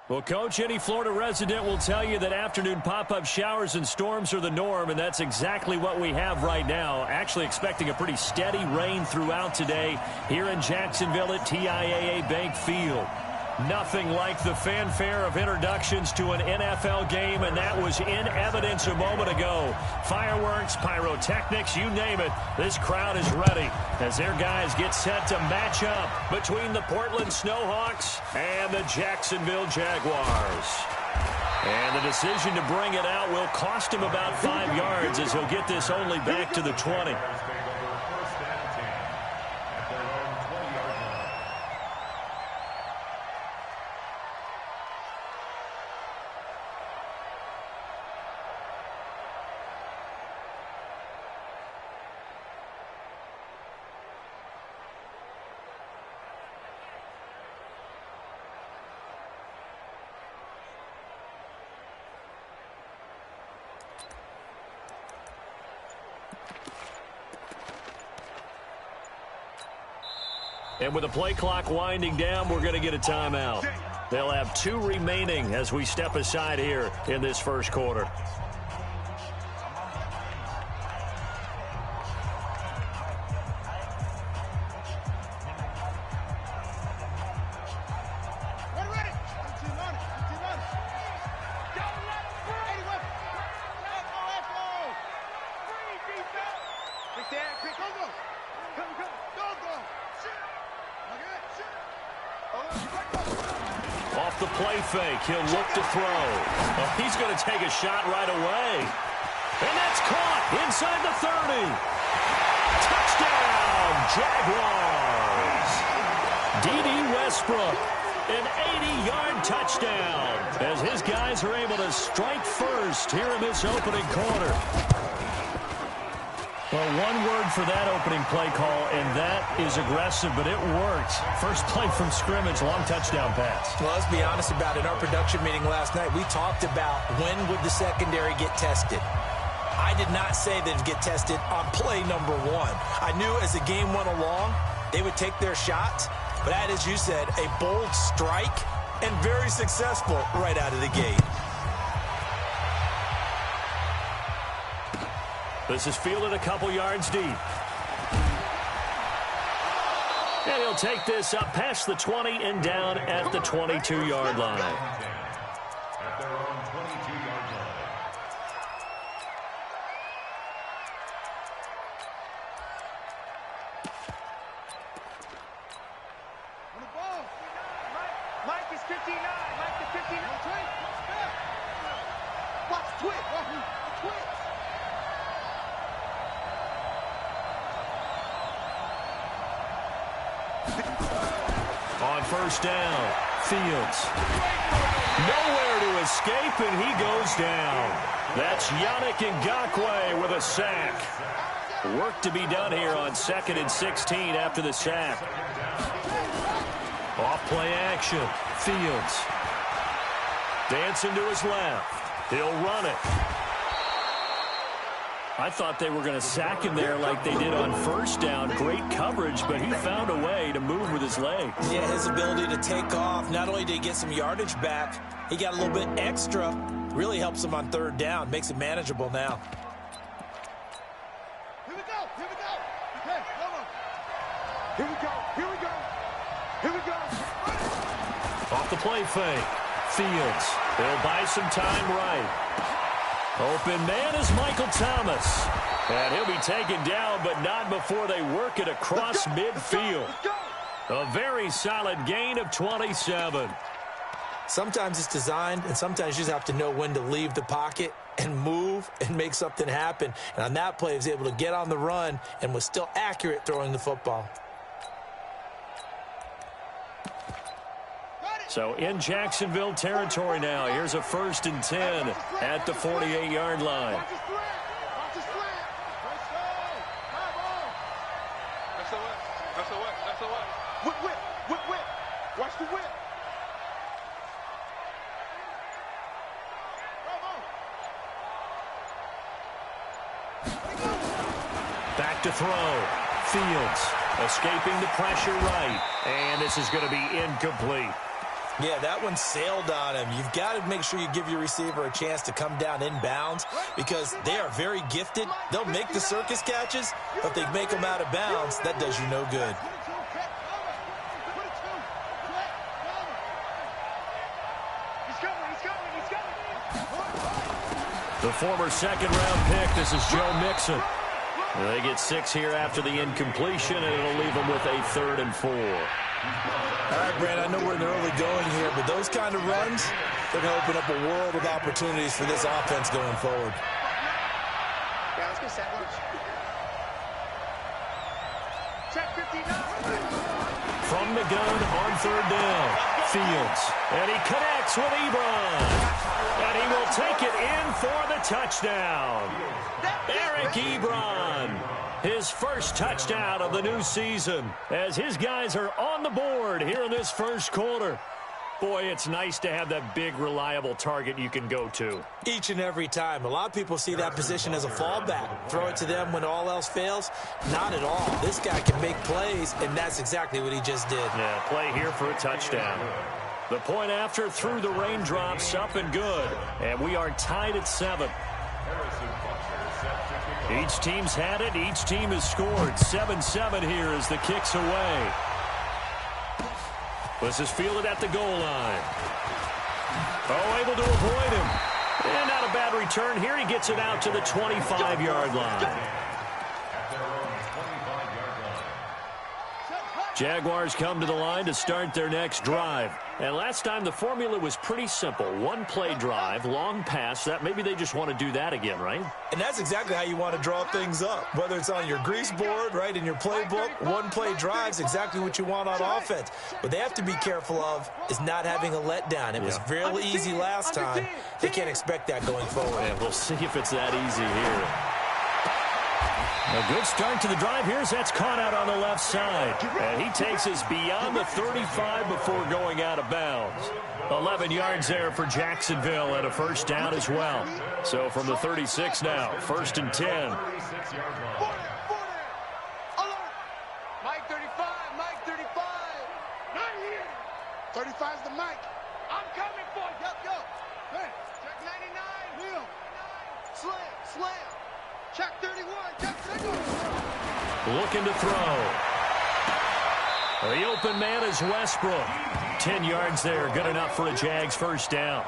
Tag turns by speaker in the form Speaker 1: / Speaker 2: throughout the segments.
Speaker 1: Well, Coach, any Florida resident will tell you that afternoon pop-up showers and storms are the norm, and that's exactly what we have right now. Actually expecting a pretty steady rain throughout today here in Jacksonville at TIAA Bank Field. Nothing like the fanfare of introductions to an NFL game, and that was in evidence a moment ago. Fireworks, pyrotechnics, you name it. This crowd is ready as their guys get set to match up between the Portland Snowhawks and the Jacksonville Jaguars. And the decision to bring it out will cost him about 5 yards as he'll get this only back to the 20. And with the play clock winding down, we're going to get a timeout. They'll have 2 remaining as we step aside here in this first quarter. Off the play fake, he'll look to throw. Oh, he's going to take a shot right away. And that's caught inside the 30. Touchdown, Jaguars. D.D. Westbrook, an 80-yard touchdown as his guys are able to strike first here in this opening quarter. Well, one word for that opening play call, and that is aggressive, but it worked. First play from scrimmage, long touchdown pass.
Speaker 2: Well, let's be honest about it. In our production meeting last night, we talked about when would the secondary get tested. I did not say they'd get tested on play number 1. I knew as the game went along, they would take their shots, but that, as you said, a bold strike and very successful right out of the gate.
Speaker 1: This is fielded a couple yards deep. And he'll take this up past the 20 and down at the 22-yard line.
Speaker 3: At their own 22-yard line.
Speaker 4: On the ball. Mike is 59. Mike is 59. Watch twitch. Twitch.
Speaker 1: On first down, Fields. Nowhere to escape, and he goes down. That's Yannick Ngakoue with a sack. Work to be done here on 2nd and 16 after the sack. Off play action, Fields. Dancing to his left. He'll run it. I thought they were going to sack him there like they did on first down. Great coverage, but he found a way to move with his legs.
Speaker 2: Yeah, his ability to take off, not only did he get some yardage back, he got a little bit extra. Really helps him on 3rd down, makes it manageable now.
Speaker 4: Here we go. Here we go. Okay, come on. Here we go. Here we go. Here we go.
Speaker 1: Off the play fake. Fields. They'll buy some time right. Open man is Michael Thomas. And he'll be taken down, but not before they work it across midfield. A very solid gain of 27.
Speaker 2: Sometimes it's designed, and sometimes you just have to know when to leave the pocket and move and make something happen. And on that play, he was able to get on the run and was still accurate throwing the football.
Speaker 1: So in Jacksonville territory now. Here's a 1st and 10 at the 48-yard line.
Speaker 4: Whip. Watch the whip.
Speaker 1: Back to throw. Fields escaping the pressure right. And this is going to be incomplete.
Speaker 2: Yeah, that one sailed on him. You've got to make sure you give your receiver a chance to come down inbounds because they are very gifted. They'll make the circus catches, but if they make them out of bounds, that does you no good.
Speaker 1: The former second-round pick, this is Joe Mixon. They get 6 here after the incompletion, and it'll leave them with a 3rd and 4.
Speaker 2: All right, Brand, I know we're in the early going here, but those kind of runs, they're going to open up a world of opportunities for this offense going forward.
Speaker 4: Yeah, let's get sandwich. Check 59.
Speaker 1: From the gun on 3rd down, Fields. And he connects with Ebron. And he will take it in for the touchdown. Eric Ebron, his first touchdown of the new season, as his guys are on the board here in this first quarter. Boy, it's nice to have that big, reliable target you can go to.
Speaker 2: Each and every time. A lot of people see that position as a fallback. Throw it to them when all else fails. Not at all. This guy can make plays, and that's exactly what he just did.
Speaker 1: Yeah, play here for a touchdown. The point after through the raindrops, up and good. And we are tied at 7. Each team's had it. Each team has scored. 7-7 here as the kick's away. This is fielded at the goal line. Oh, able to avoid him. And not a bad return here. He gets it out to the 25-yard line. Jaguars come to the line to start their next drive. And last time the formula was pretty simple. 1-play drive, long pass. That maybe they just want to do that again, right?
Speaker 2: And that's exactly how you want to draw things up. Whether it's on your grease board, right, in your playbook, 1-play drive's exactly what you want on offense. What they have to be careful of is not having a letdown. It was real easy last time. They can't expect that going forward.
Speaker 1: And we'll see if it's that easy here. A good start to the drive. That's caught out on the left side. And he takes us beyond the 35 before going out of bounds. 11 yards there for Jacksonville and a first down as well. So from the 36 now, 1st and 10.
Speaker 4: 40. Mike 35, Mike 35. Not here. 35's the mic. I'm coming for you. Go. Hey, check 99. Wheel. Slam. Check 31. Check 31.
Speaker 1: Looking to throw. The open man is Westbrook. 10 yards there. Good enough for a Jags first down.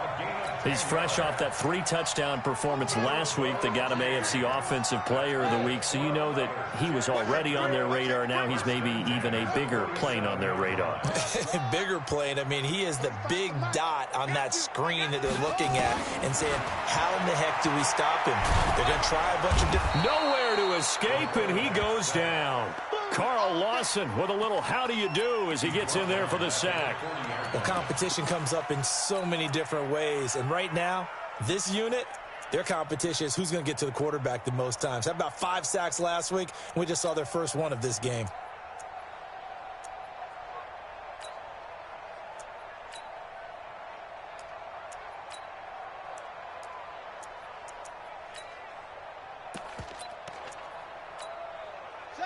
Speaker 1: He's fresh off that 3-touchdown performance last week that got him AFC Offensive Player of the Week. So you know that he was already on their radar. Now he's maybe even a bigger plane on their radar.
Speaker 2: Bigger plane. I mean, he is the big dot on that screen that they're looking at and saying, how in the heck do we stop him? They're going to try a bunch of different...
Speaker 1: Nowhere to escape, and he goes down. Carl Lawson with a little how do you do as he gets in there for the sack.
Speaker 2: Well, competition comes up in so many different ways. And right now, this unit, their competition is who's going to get to the quarterback the most times. Had about 5 sacks last week, and we just saw their first one of this game.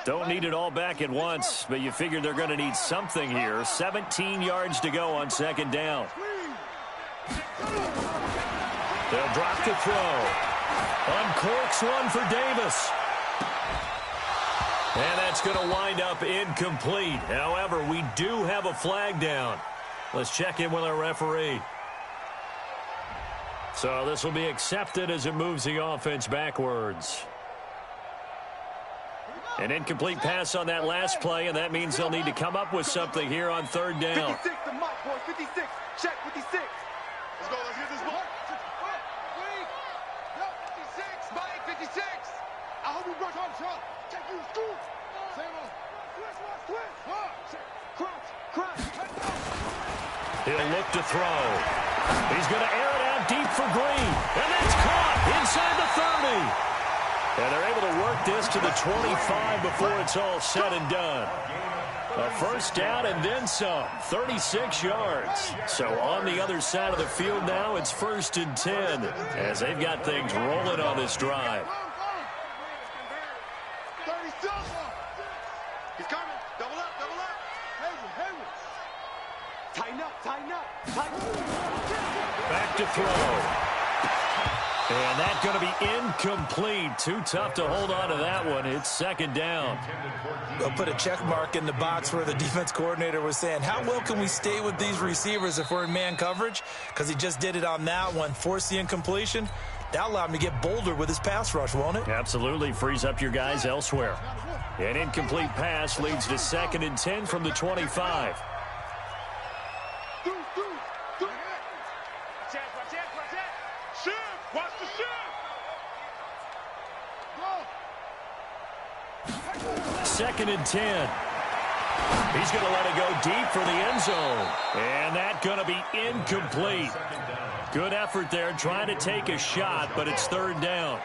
Speaker 1: Don't need it all back at once, but you figure they're going to need something here. 17 yards to go on 2nd down. They'll drop to throw. Uncorks one for Davis. And that's going to wind up incomplete. However, we do have a flag down. Let's check in with our referee. So this will be accepted as it moves the offense backwards. An incomplete pass on that last play, and that means they'll need to come up with something here on 3rd down.
Speaker 4: 56, the mic, boy. 56. Check 56. Let's go. Let's get this ball. 56. Mike 56. I hope you brush off the shot. Take you to school. Same on. Twist. Crunch.
Speaker 1: He'll look to throw. He's going to air it out deep for Green. And that's caught inside the 30. And they're able to work this to the 25 before it's all said and done. A first down and then some. 36 yards. So on the other side of the field now, it's 1st and 10 as they've got things rolling on this drive.
Speaker 4: 36. He's coming. Double up. Tighten up, tighten up, tighten up.
Speaker 1: Back to throw. And that's going to be incomplete. Too tough to hold on to that one. It's second down.
Speaker 2: They'll put a check mark in the box where the defense coordinator was saying, how well can we stay with these receivers if we're in man coverage? Because he just did it on that one. Force the incompletion. That'll allow him to get bolder with his pass rush, won't it?
Speaker 1: Absolutely. Frees up your guys elsewhere. An incomplete pass leads to 2nd and 10 from the 25. Second and 10. He's going to let it go deep for the end zone. And that's going to be incomplete. Good effort there trying to take a shot, but it's 3rd down.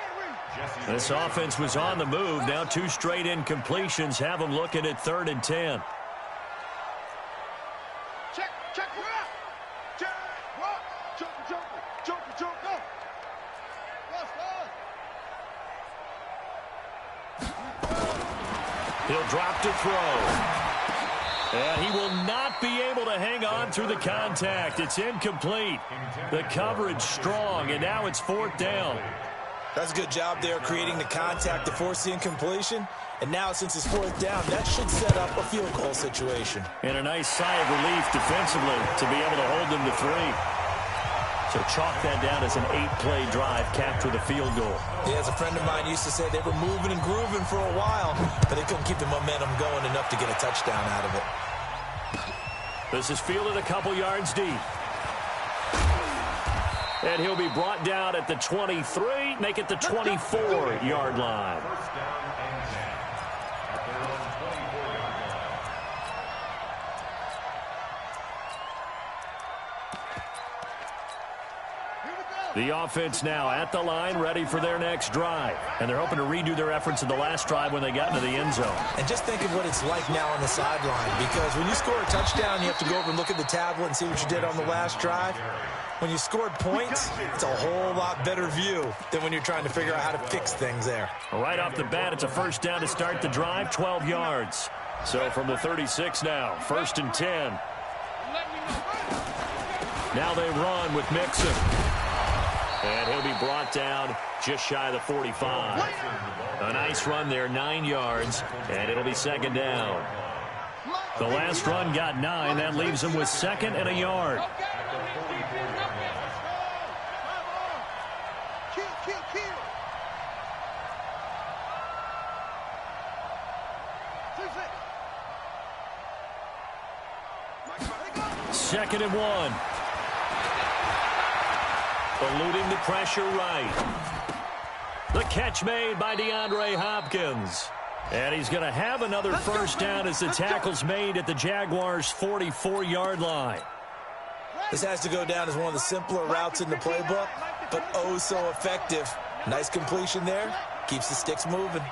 Speaker 1: This offense was on the move. Now 2 straight incompletions have them looking at 3rd and 10.
Speaker 4: Check, check, check, joker, go.
Speaker 1: He'll drop to throw. And he will not be able to hang on through the contact. It's incomplete. The coverage strong, and now it's 4th down.
Speaker 2: That's a good job there creating the contact to force the incompletion. And now since it's 4th down, that should set up a field goal situation.
Speaker 1: And a nice sigh of relief defensively to be able to hold them to 3. So chalk that down as an 8-play drive capped with a field goal.
Speaker 2: Yeah, as a friend of mine used to say, they were moving and grooving for a while, but they couldn't keep the momentum going enough to get a touchdown out of it.
Speaker 1: This is fielded a couple yards deep. And he'll be brought down at the 23, make it the 24-yard line.
Speaker 3: First down and 10. At their own 24-yard line.
Speaker 1: The offense now at the line, ready for their next drive. And they're hoping to redo their efforts in the last drive when they got into the end zone.
Speaker 2: And just think of what it's like now on the sideline, because when you score a touchdown, you have to go over and look at the tablet and see what you did on the last drive. When you scored points, it's a whole lot better view than when you're trying to figure out how to fix things there.
Speaker 1: Right off the bat, it's a first down to start the drive, 12 yards. So from the 36 now, 1st and 10. Now they run with Mixon. And he'll be brought down just shy of the 45. A nice run there, 9 yards, and it'll be 2nd down. The last run got 9. That leaves him with 2nd and a yard. Second and 1. Eluding the pressure right. The catch made by DeAndre Hopkins. And he's going to have another first down as the tackle's made at the Jaguars' 44-yard line.
Speaker 2: This has to go down as one of the simpler routes in the playbook, but oh so effective. Nice completion there. Keeps the sticks moving.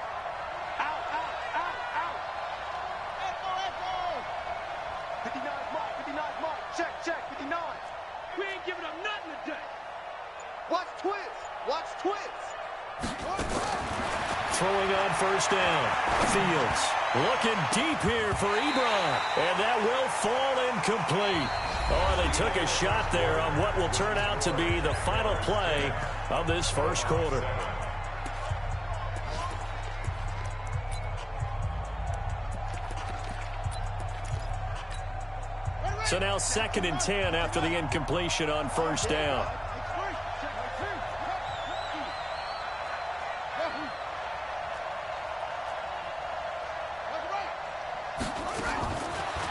Speaker 1: Throwing on first down. Fields looking deep here for Ebron. And that will fall incomplete. Oh, they took a shot there on what will turn out to be the final play of this first quarter. So now 2nd and 10 after the incompletion on first down.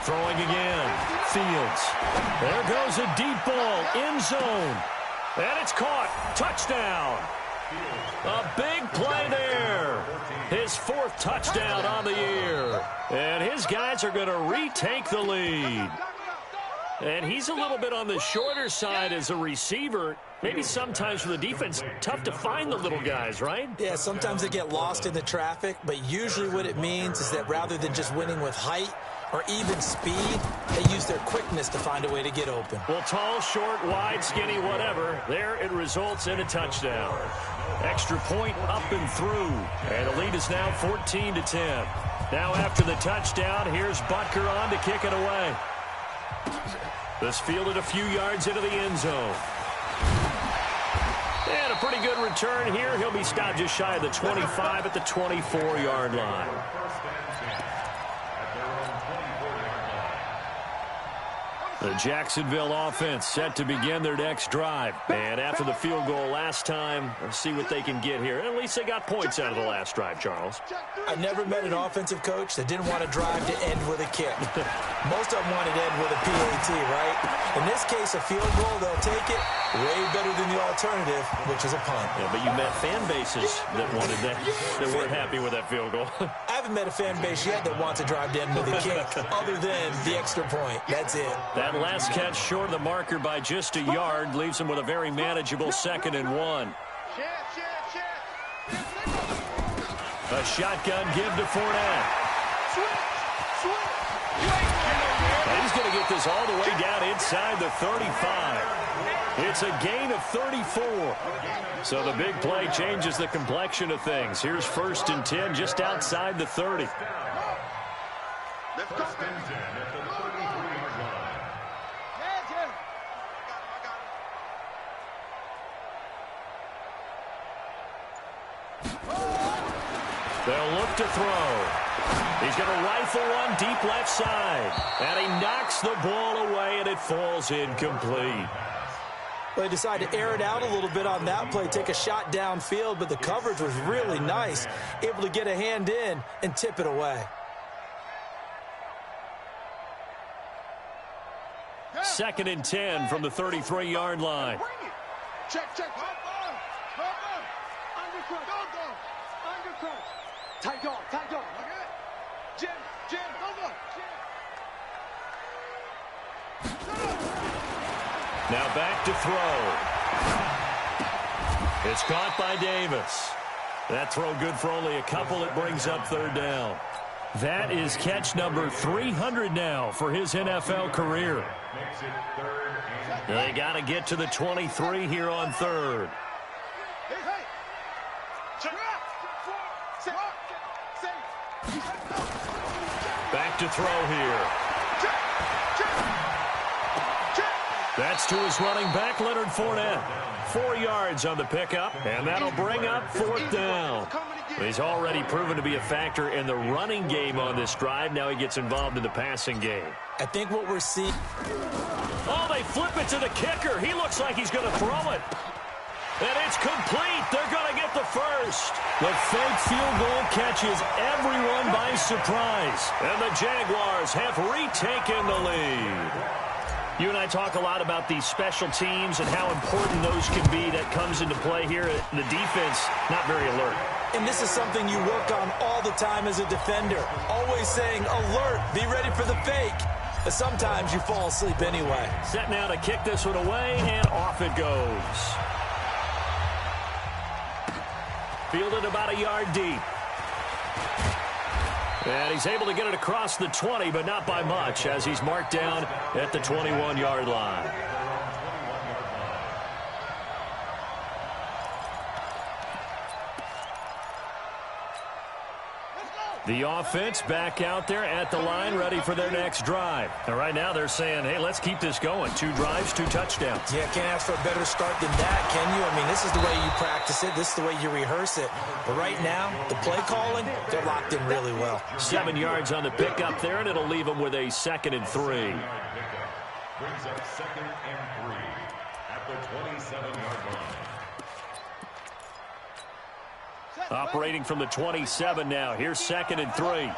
Speaker 1: Throwing again. Fields. There goes a deep ball. End zone. And it's caught. Touchdown. A big play there. His 4th touchdown on the year. And his guys are going to retake the lead. And he's a little bit on the shorter side as a receiver. Maybe sometimes for the defense, tough to find the little guys, right?
Speaker 2: Yeah, sometimes they get lost in the traffic, but usually what it means is that rather than just winning with height or even speed, they use their quickness to find a way to get open.
Speaker 1: Well, tall, short, wide, skinny, whatever, there it results in a touchdown. Extra point up and through. And the lead is now 14-10. Now after the touchdown, here's Butker on to kick it away. This fielded a few yards into the end zone. And a pretty good return here. He'll be stopped just shy of the 25 at the 24-yard line. The Jacksonville offense set to begin their next drive. And after the field goal last time, let's see what they can get here. At least they got points out of the last drive, Charles.
Speaker 2: I never met an offensive coach that didn't want to drive to end with a kick. Most of them wanted to end with a PAT, right? In this case, a field goal, they'll take it way better than the alternative, which is a punt.
Speaker 1: Yeah, but you met fan bases that wanted that weren't happy with that field goal.
Speaker 2: I haven't met a fan base yet that wants to drive to end with a kick other than the extra point. That's it.
Speaker 1: That last catch short of the marker by just a yard leaves him with a very manageable 2nd and 1. A shotgun give to Fournette. And he's going to get this all the way down inside the 35. It's a gain of 34. So the big play changes the complexion of things. Here's 1st and 10 just outside the 30.
Speaker 3: First and 10 at the 33-yard line.
Speaker 1: They'll look to throw. He's going to rifle one deep left side. And he knocks the ball away, and it falls incomplete.
Speaker 2: Well, they decided to air it out a little bit on that play, take a shot downfield, but the coverage was really nice, able to get a hand in and tip it away.
Speaker 1: 2nd and 10 from the 33-yard line.
Speaker 4: Check. Undercut. Tight dog. Jim, over.
Speaker 1: Now back to throw. It's caught by Davis. That throw good for only a couple. It brings up 3rd down. That is catch number 300 now for his NFL career.
Speaker 3: Makes it 3rd and
Speaker 1: They got to get to the 23 here on 3rd. Back to throw here. That's to his running back, Leonard Fournette. 4 yards on the pickup, and that'll bring up 4th down. He's already proven to be a factor in the running game on this drive. Now he gets involved in the passing game.
Speaker 2: I think what we're seeing...
Speaker 1: Oh, they flip it to the kicker. He looks like he's going to throw it. And it's complete. They're going to get the first. The fake field goal catches everyone by surprise. And the Jaguars have retaken the lead. You and I talk a lot about these special teams and how important those can be. That comes into play here. The defense, not very alert.
Speaker 2: And this is something you work on all the time as a defender. Always saying, alert, be ready for the fake. But sometimes you fall asleep anyway.
Speaker 1: Set now to kick this one away, and off it goes. Fielded about a yard deep. And he's able to get it across the 20, but not by much, as he's marked down at the 21-yard line. The offense back out there at the line, ready for their next drive. And right now they're saying, hey, let's keep this going. 2 drives, 2 touchdowns.
Speaker 2: Yeah, can't ask for a better start than that, can you? I mean, this is the way you practice it. This is the way you rehearse it. But right now, the play calling, they're locked in really well.
Speaker 1: 7 yards on the pickup there, and it'll leave them with a 2nd and 3.
Speaker 3: brings up 2nd and 3 at the 27-yard line.
Speaker 1: Operating from the 27 now. Here's 2nd and 3.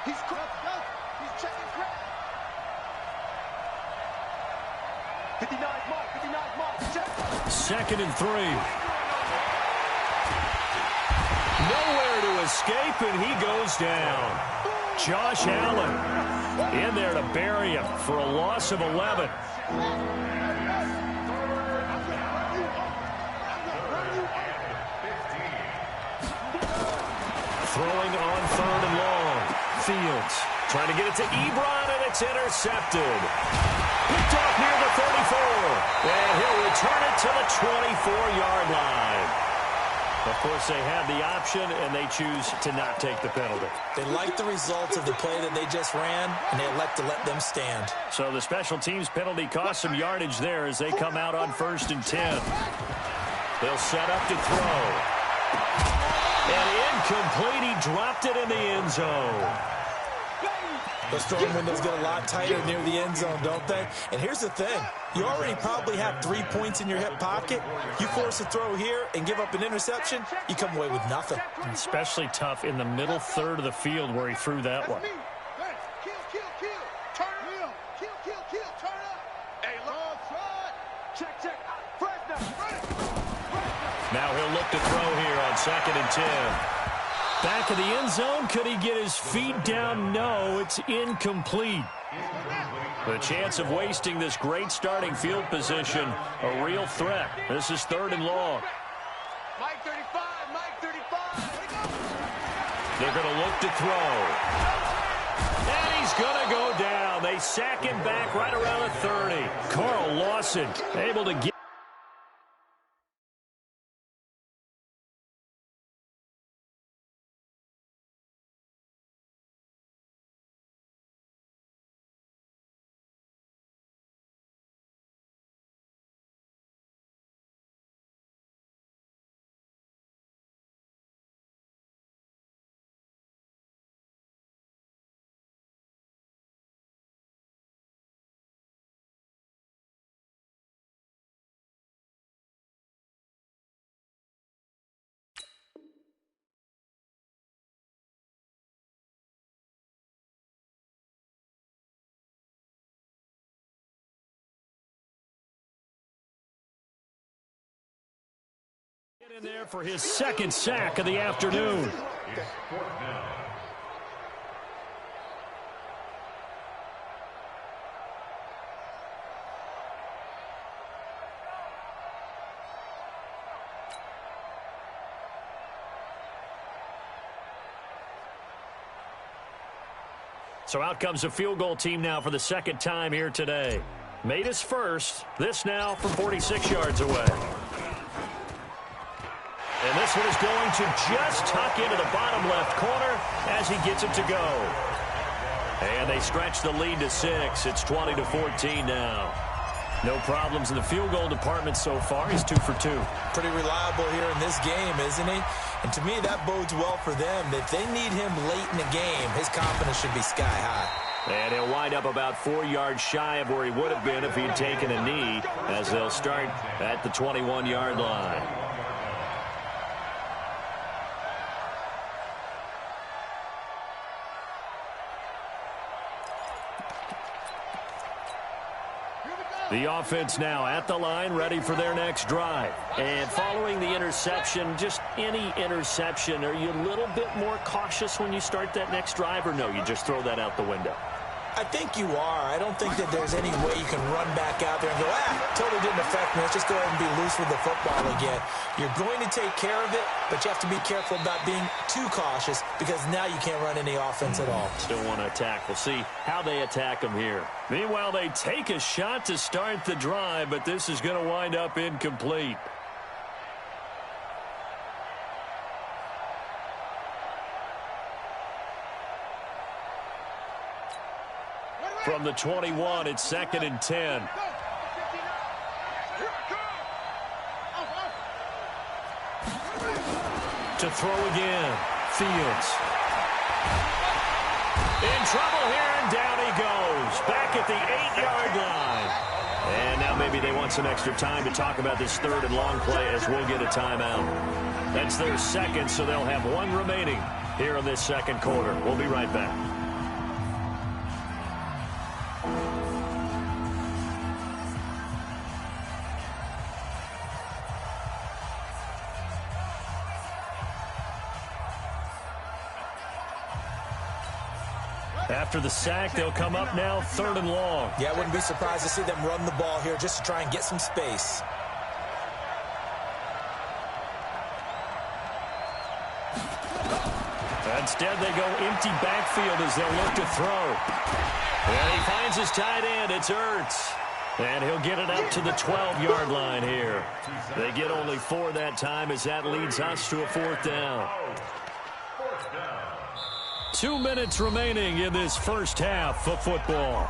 Speaker 4: He's checking quick. 59 mark.
Speaker 1: 2nd and 3. Nowhere to escape, and he goes down. Josh Allen in there to bury him for a loss of 11. Throwing on 3rd and long. Fields trying to get it to Ebron, and it's intercepted. Picked off near the 34. And he'll return it to the 24-yard line. Of course, they have the option, and they choose to not take the penalty.
Speaker 2: They like the results of the play that they just ran, and they elect to let them stand.
Speaker 1: So the special teams penalty cost some yardage there as they come out on 1st and 10. They'll set up to throw. And incomplete. He dropped it in the end zone.
Speaker 2: Those throwing windows get a lot tighter near the end zone, don't they? And here's the thing. You already probably have 3 points in your hip pocket. You force a throw here and give up an interception, you come away with nothing.
Speaker 1: Especially tough in the middle third of the field where he threw that one. Now he'll look to throw here on 2nd and 10. Back of the end zone. Could he get his feet down? No, it's incomplete. The chance of wasting this great starting field position, a real threat. This is 3rd and long.
Speaker 4: Mike 35, Mike 35.
Speaker 1: They're going to look to throw. And he's going to go down. They sack him back right around the 30. Carl Lawson able to get. In there for his 2nd sack of the afternoon. So out comes a field goal team now for the 2nd time here today. Made his first. This now from 46 yards away. And this one is going to just tuck into the bottom left corner as he gets it to go. And they stretch the lead to 6. It's 20-14 now. No problems in the field goal department so far. He's 2 for 2.
Speaker 2: Pretty reliable here in this game, isn't he? And to me, that bodes well for them. If they need him late in the game, his confidence should be sky high.
Speaker 1: And he'll wind up about 4 yards shy of where he would have been if he'd taken a knee, as they'll start at the 21-yard line. The offense now at the line, ready for their next drive. And following the interception, just any interception, are you a little bit more cautious when you start that next drive, or no, you just throw that out the window?
Speaker 2: I think you are. I don't think that there's any way you can run back out there and go, totally didn't affect me. Let's just go ahead and be loose with the football again. You're going to take care of it, but you have to be careful about being too cautious because now you can't run any offense at all.
Speaker 1: Still want to attack. We'll see how they attack them here. Meanwhile, they take a shot to start the drive, but this is going to wind up incomplete. From the 21, it's 2nd and 10. To throw again. Fields. In trouble here, and down he goes. Back at the 8-yard line. And now maybe they want some extra time to talk about this 3rd and long play as we'll get a timeout. That's their 2nd, so they'll have 1 remaining here in this 2nd quarter. We'll be right back. After the sack, they'll come up now 3rd and long.
Speaker 2: Yeah, I wouldn't be surprised to see them run the ball here just to try and get some space.
Speaker 1: Instead, they go empty backfield as they'll look to throw. And he finds his tight end. It's Ertz. And he'll get it up to the 12-yard line here. They get only 4 that time as that leads us to a 4th down. 2 minutes remaining in this first half of football.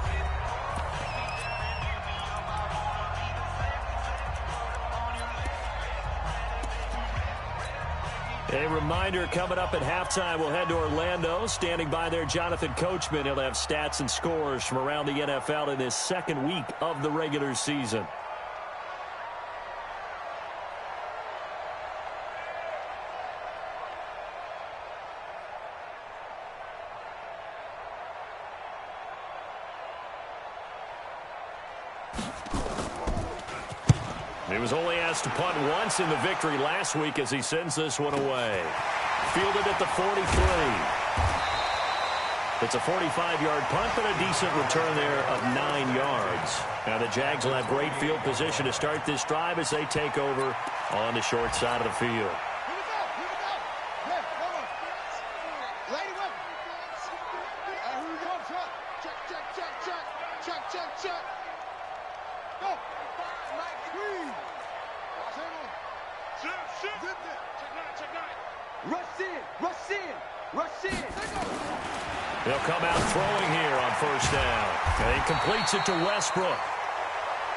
Speaker 1: A reminder, coming up at halftime, we'll head to Orlando. Standing by there, Jonathan Coachman. He'll have stats and scores from around the NFL in this second week of the regular season. He was only asked to punt once in the victory last week as he sends this one away. Fielded at the 43. It's a 45-yard punt, but a decent return there of 9 yards. Now the Jags will have great field position to start this drive as they take over on the short side of the field. They'll come out throwing here on first down. And he completes it to Westbrook.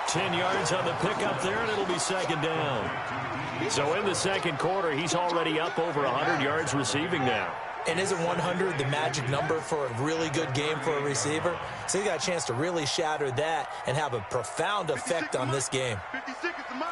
Speaker 1: 10 yards on the pickup there, and it'll be second down. So in the second quarter, he's already up over 100 yards receiving now.
Speaker 2: And isn't 100 the magic number for a really good game for a receiver? So he got a chance to really shatter that and have a profound effect on this game.
Speaker 4: 50 seconds to Mike.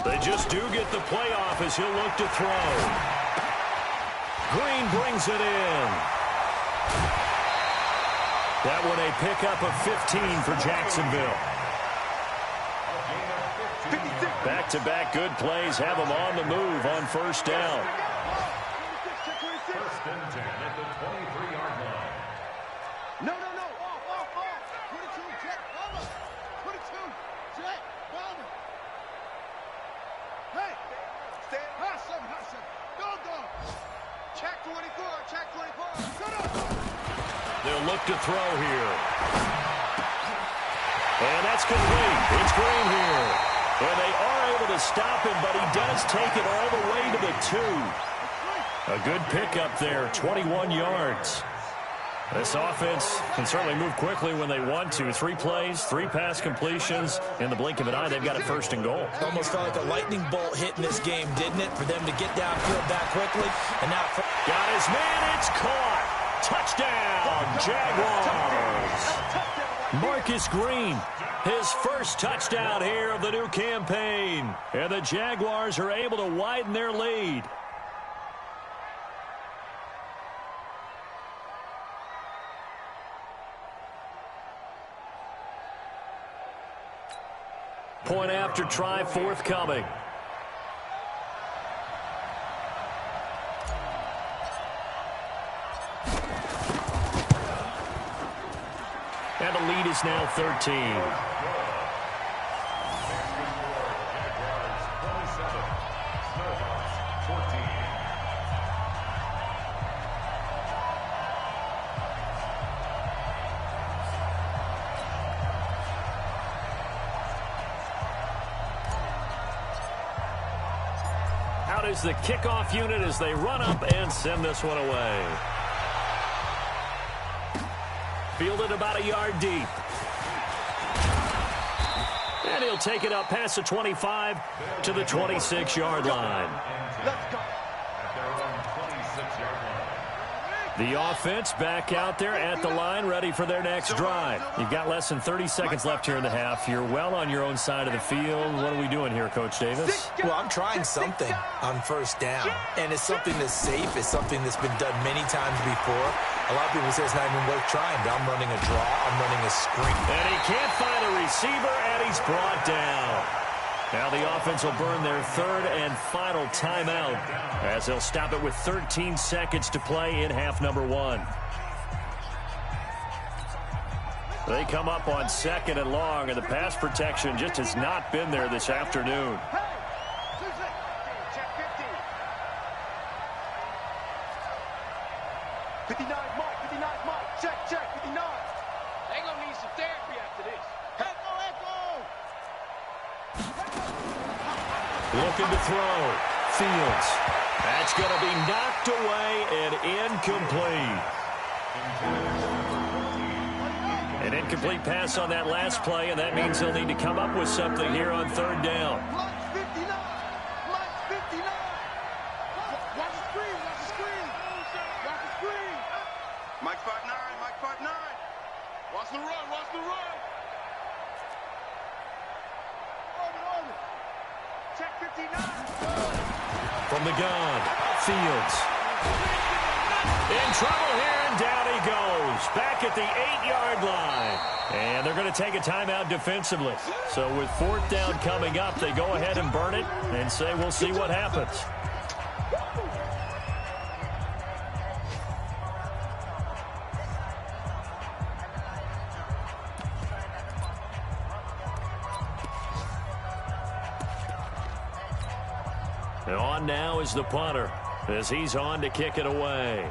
Speaker 1: They just do get the playoff as he'll look to throw. Green brings it in. That one a pickup of 15 for Jacksonville. Back-to-back good plays have them on the move on first down.
Speaker 3: First and 10 at the 23-yard line.
Speaker 4: No. Off. 22, Jack, Bomber. 22, Jack, Bomber. Hey, stand. Hustle. Go. Check 24. Shut up.
Speaker 1: They'll look to throw here. And that's complete. It's Green here. And they are able to stop him, but he does take it all the way to the 2. A good pickup there, 21 yards. This offense can certainly move quickly when they want to. 3 plays, 3 pass completions. In the blink of an eye, they've got it first and goal.
Speaker 2: Almost felt like a lightning bolt hit in this game, didn't it? For them to get downfield back quickly. And now
Speaker 1: got his man. It's caught. Touchdown, Jaguars. Marcus Green, his first touchdown here of the new campaign. And the Jaguars are able to widen their lead. Point after try forthcoming. And the lead is now 13. Out is the kickoff unit as they run up and send this one away. Fielded about a yard deep. And he'll take it up past the 25 to the 26-yard line.
Speaker 4: Let's go.
Speaker 1: The offense back out there at the line, ready for their next drive. You've got less than 30 seconds left here in the half. You're well on your own side of the field. What are we doing here, Coach Davis?
Speaker 2: Well, I'm trying something on first down, and it's something that's safe. It's something that's been done many times before. A lot of people say it's not even worth trying, but I'm running a draw. I'm running a screen.
Speaker 1: And he can't find a receiver, and he's brought down. Now the offense will burn their third and final timeout as they'll stop it with 13 seconds to play in half number 1. They come up on 2nd and long, and the pass protection just has not been there this afternoon.
Speaker 4: Check 50. 59 Mike, 59 Mike. Check, 59. They gonna need some therapy after this. Echo.
Speaker 1: Looking to throw. Fields. That's going to be knocked away and incomplete. An incomplete pass on that last play, and that means they'll need to come up with something here on 3rd down.
Speaker 4: Mike's 59. Mike's 59. Watch the screen. Watch the screen. Watch the screen. Mike 5'9. Mike 5'9. Watch the run. Watch the run. Over. Check 59.
Speaker 1: From the gun, Fields. In trouble here, and down he goes. Back at the 8-yard line. And they're going to take a timeout defensively. So with 4th down coming up, they go ahead and burn it and say we'll see what happens. And on now is the punter as he's on to kick it away.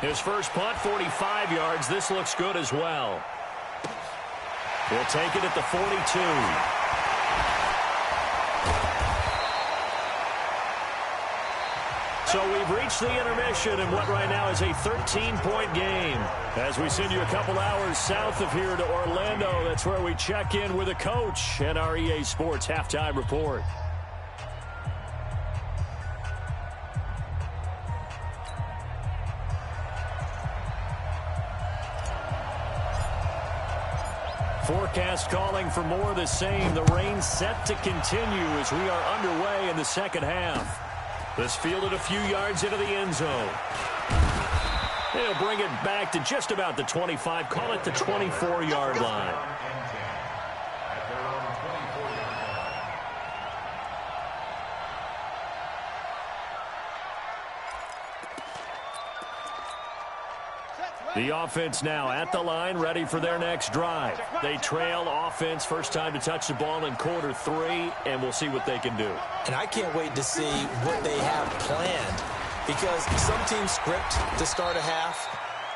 Speaker 1: His first punt, 45 yards. This looks good as well. He'll take it at the 42. So we've reached the intermission in what right now is a 13-point game. As we send you a couple hours south of here to Orlando, that's where we check in with a coach and our EA Sports halftime report. Forecast calling for more of the same. The rain set to continue as we are underway in the second half. This fielded a few yards into the end zone. They'll bring it back to just about the 25. Call it the 24-yard line. The offense now at the line, ready for their next drive. They trail offense, first time to touch the ball in quarter 3, and we'll see what they can do.
Speaker 2: And I can't wait to see what they have planned, because some teams script to start a half.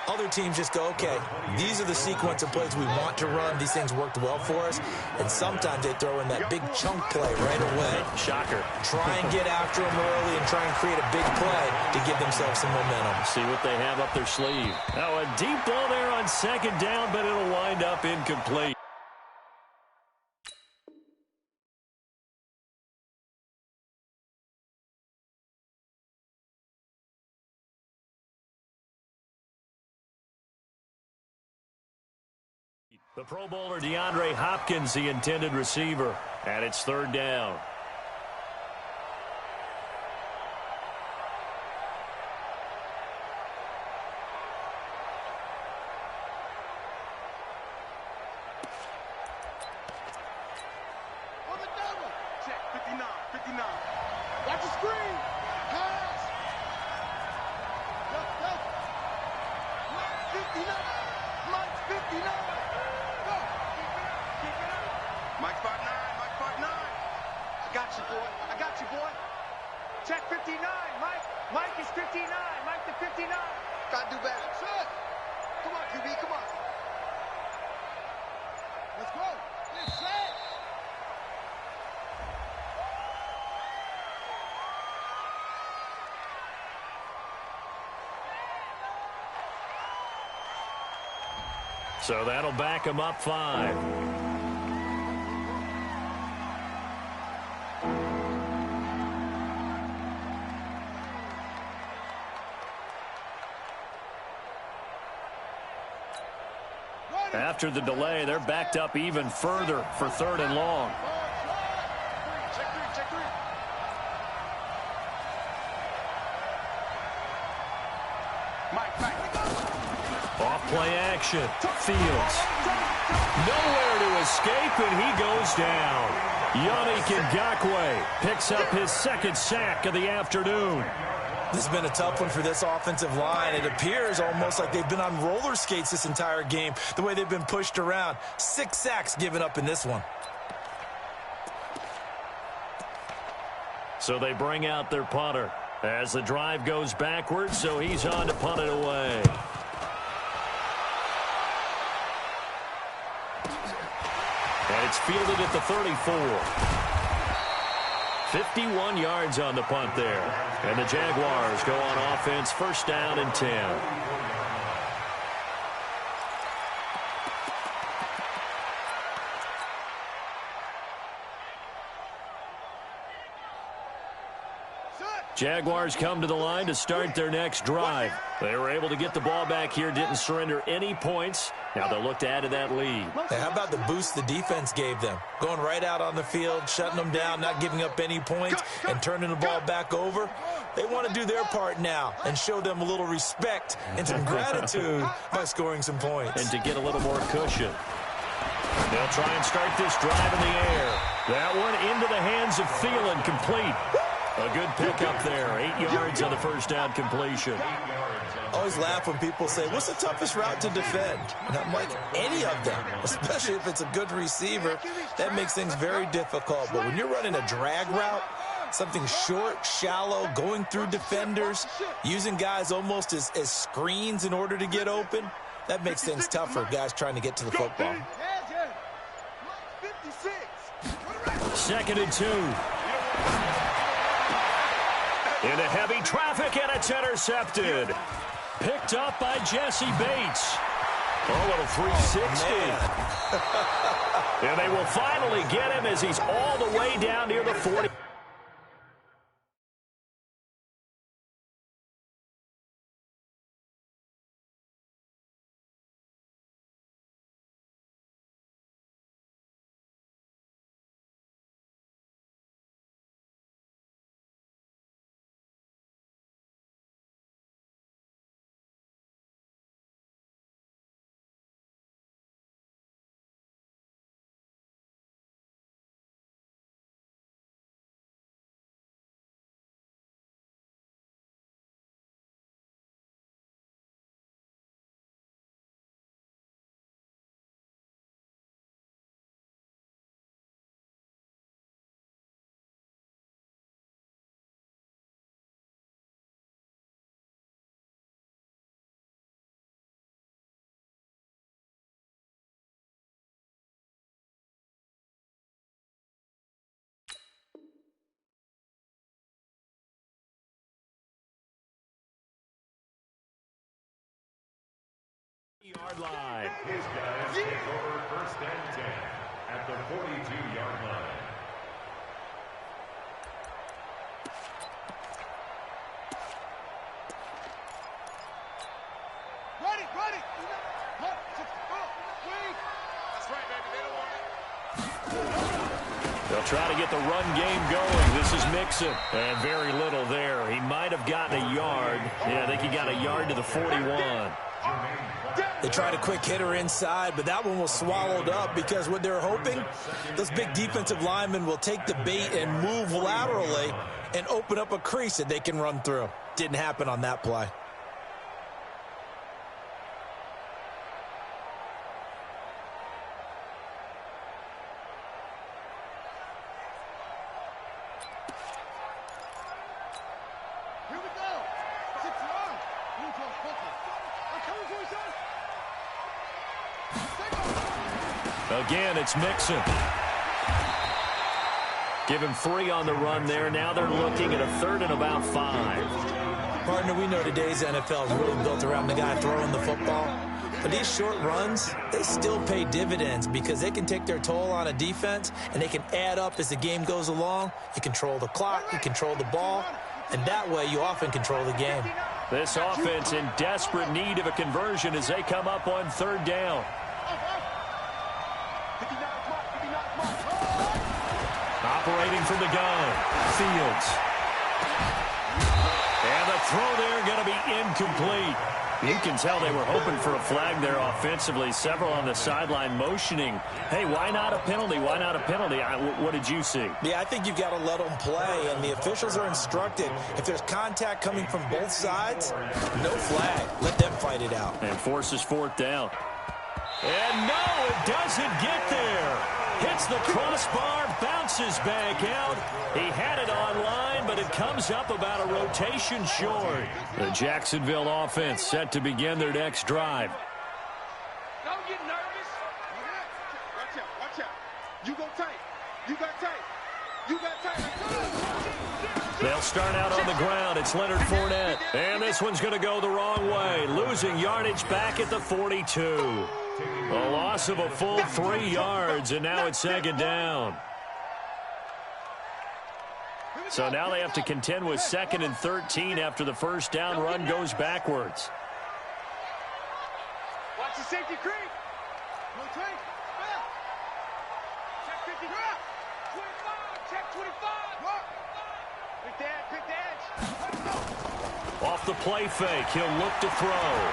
Speaker 2: Other teams just go, okay, these are the sequence of plays we want to run. These things worked well for us. And sometimes they throw in that big chunk play right away.
Speaker 1: Shocker.
Speaker 2: Try and get after them early and try and create a big play to give themselves some momentum.
Speaker 1: See what they have up their sleeve. Now a deep ball there on 2nd down, but it'll wind up incomplete. The Pro Bowler DeAndre Hopkins, the intended receiver, and it's 3rd down.
Speaker 4: On the double. Check 59. 59. Watch the screen. Pass. Go. Mike 59. Mike 59. Mike 5'9", Mike 5'9". I got you, boy. Check 59, Mike. Mike is 59. Mike the 59. Gotta do better. Set. Come on, QB, come on. Let's go. Get set.
Speaker 1: So that'll back him up 5. After the delay, they're backed up even further for 3rd and long.
Speaker 4: Check 3. Mike.
Speaker 1: Off play action. Fields. Nowhere to escape, and he goes down. Yannick Ngakoue picks up his 2nd sack of the afternoon.
Speaker 2: This has been a tough one for this offensive line. It appears almost like they've been on roller skates this entire game, the way they've been pushed around. 6 sacks given up in this one.
Speaker 1: So they bring out their punter as the drive goes backwards, so he's on to punt it away. And it's fielded at the 34. 51 yards on the punt there. And the Jaguars go on offense, first down and 10. Jaguars come to the line to start their next drive. They were able to get the ball back here, didn't surrender any points. Now they'll look to add to that lead.
Speaker 2: Hey, how about the boost the defense gave them? Going right out on the field, shutting them down, not giving up any points, and turning the ball back over. They want to do their part now and show them a little respect and some gratitude by scoring some points.
Speaker 1: And to get a little more cushion. They'll try and start this drive in the air. That one into the hands of Thielen, complete. A good pickup there. 8 yards on the first down completion.
Speaker 2: I always laugh when people say, what's the toughest route to defend? And I'm like, any of them, especially if it's a good receiver. That makes things very difficult. But when you're running a drag route, something short, shallow, going through defenders, using guys almost as screens in order to get open, that makes things tough for guys trying to get to the football.
Speaker 1: 2nd and 2. Into heavy traffic, and it's intercepted. Picked up by Jesse Bates. A little 360. And they will finally get him as he's all the way down near the 40. Yard line.
Speaker 3: His guys take over first and 10 at the 42-yard line.
Speaker 4: Ready. That's right, baby. They don't want it.
Speaker 1: They'll try to get the run game going. This is Mixon. And very little there. He might have gotten a yard. Yeah, I think he got a yard to the 41.
Speaker 2: They tried a quick hitter inside, but that one was swallowed up because what they're hoping, those big defensive linemen will take the bait and move laterally and open up a crease that they can run through. Didn't happen on that play.
Speaker 4: Here we go. 6 yards. Move to a focus. I'm coming for you, son.
Speaker 1: Again, it's Mixon. Give him 3 on the run there. Now they're looking at a 3rd and about 5.
Speaker 2: Partner, we know today's NFL is really built around the guy throwing the football. But these short runs, they still pay dividends because they can take their toll on a defense and they can add up as the game goes along. You control the clock, you control the ball, and that way you often control the game.
Speaker 1: This offense in desperate need of a conversion as they come up on 3rd down. Operating from the gun, Fields. And the throw there going to be incomplete. You can tell they were hoping for a flag there offensively. Several on the sideline motioning, hey, why not a penalty? Why not a penalty? What did you see?
Speaker 2: Yeah, I think you've got to let them play, and the officials are instructed. If there's contact coming from both sides, no flag. Let them fight it out.
Speaker 1: And forces fourth down. And no, it doesn't get there. Hits the crossbar, bounces back out. He had it on line, but it comes up about a rotation short. The Jacksonville offense set to begin their next drive.
Speaker 4: Don't get nervous. Watch out, watch out. You go tight. You got tight. You got tight.
Speaker 1: They'll start out on the ground. It's Leonard Fournette. And this one's going to go the wrong way. Losing yardage back at the 42. A loss of a full 3 yards, and now it's second down. So now they have to contend with 2nd and 13 after the first down run goes backwards.
Speaker 4: Watch the safety creep. Check 50. 25. Check 25. Pick the edge.
Speaker 1: Off the play fake, he'll look to throw.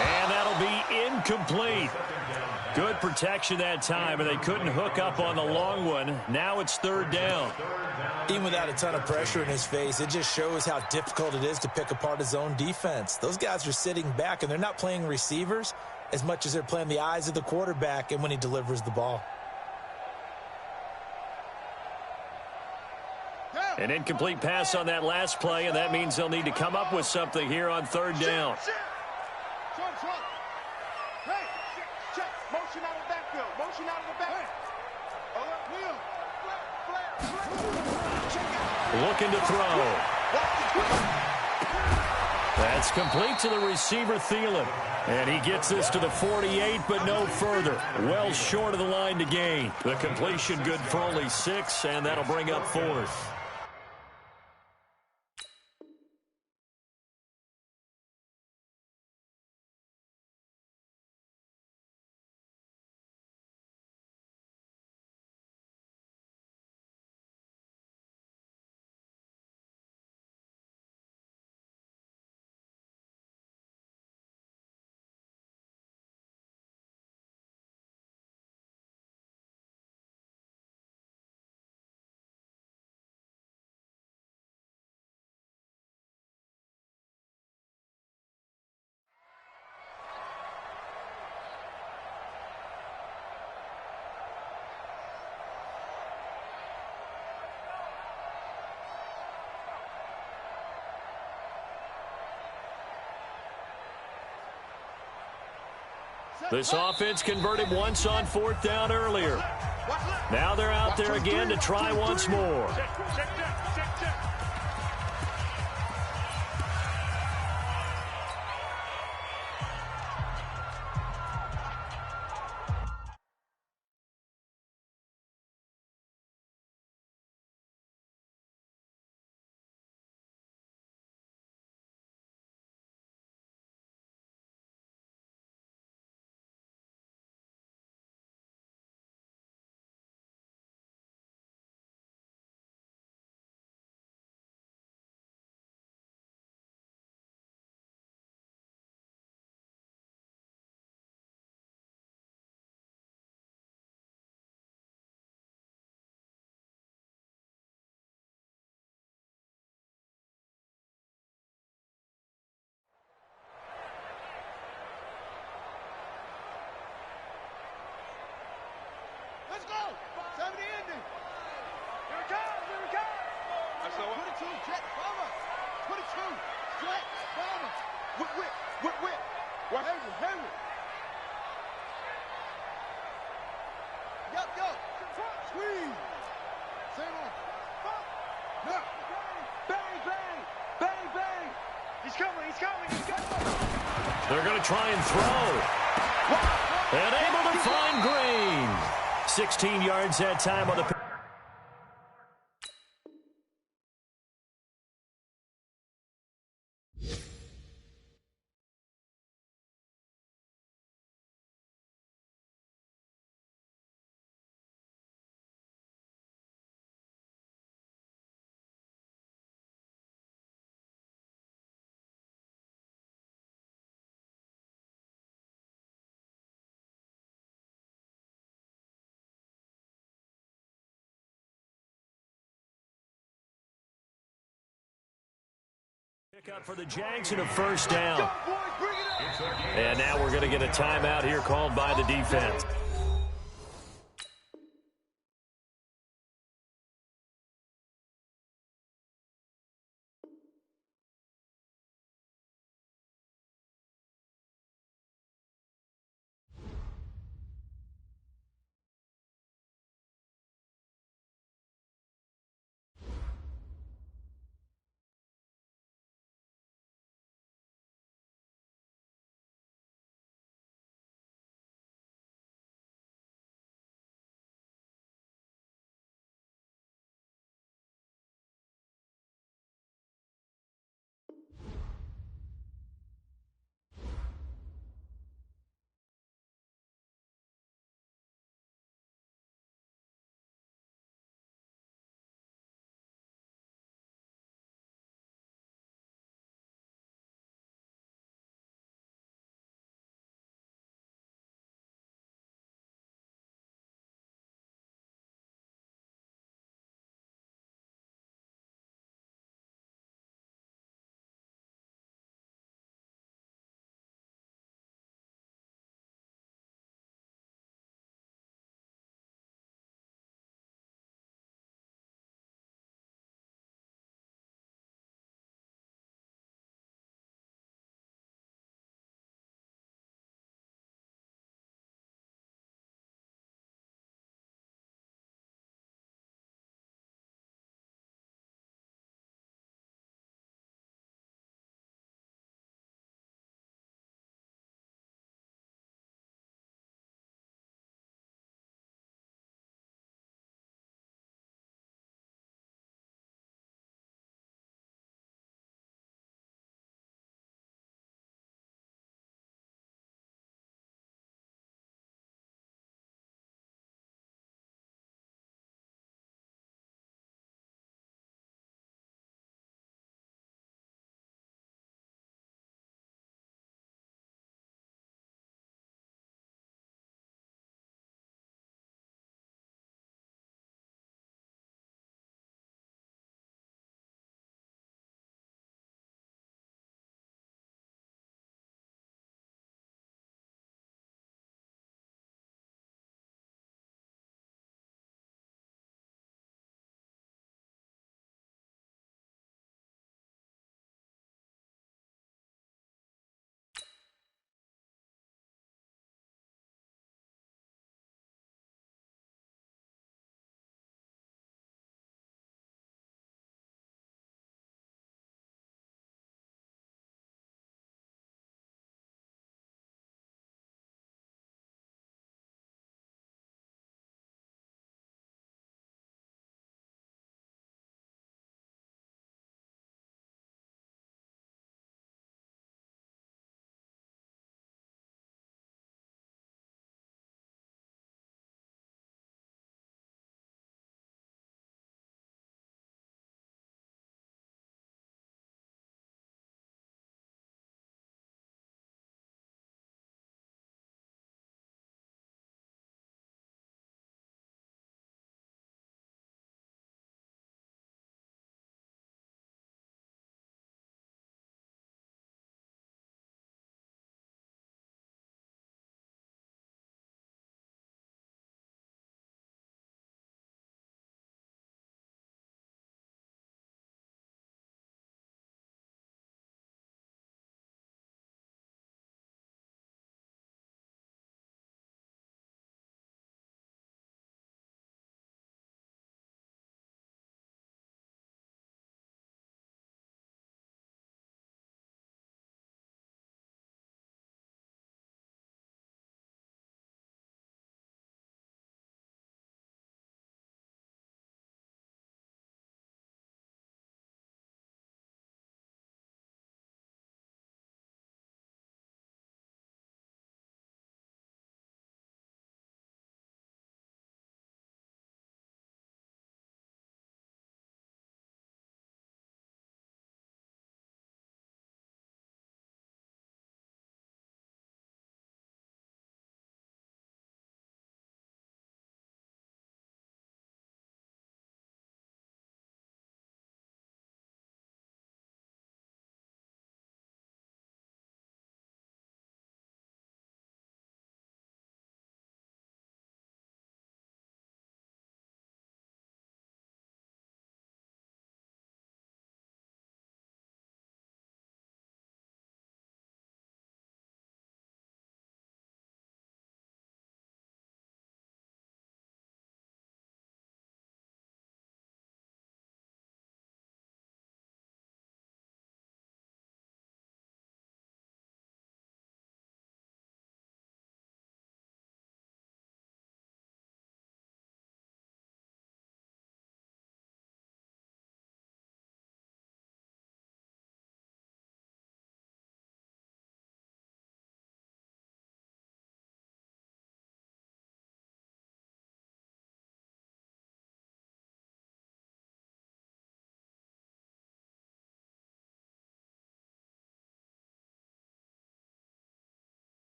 Speaker 1: And that'll be incomplete. Good protection that time, and they couldn't hook up on the long one. Now it's third down.
Speaker 2: Even without a ton of pressure in his face, it just shows how difficult it is to pick apart his own defense. Those guys are sitting back, and they're not playing receivers as much as they're playing the eyes of the quarterback and when he delivers the ball.
Speaker 1: An incomplete pass on that last play, and that means they'll need to come up with something here on third down.
Speaker 4: Hey, check. Motion out of the backfield. Motion out of the backfield.
Speaker 1: Looking to throw. That's complete to the receiver, Thielen. And he gets this to the 48, but no further. Well short of the line to gain. The completion good for only 6, and that'll bring up fourth. This offense converted once on fourth down earlier. Now they're out there again to try once more.
Speaker 4: Let's go. 70 ending. Here it comes. Here it comes. That's 22. Jet bomber. 22. Jet bomber. Whip. Henry. Yo. Squeeze. Same on. No. Bang. He's coming.
Speaker 1: They're going to try and throw. And able to find Green. 16 yards that time on the Pick up for the Jags and a first down. And now we're going to get a timeout here called by the defense.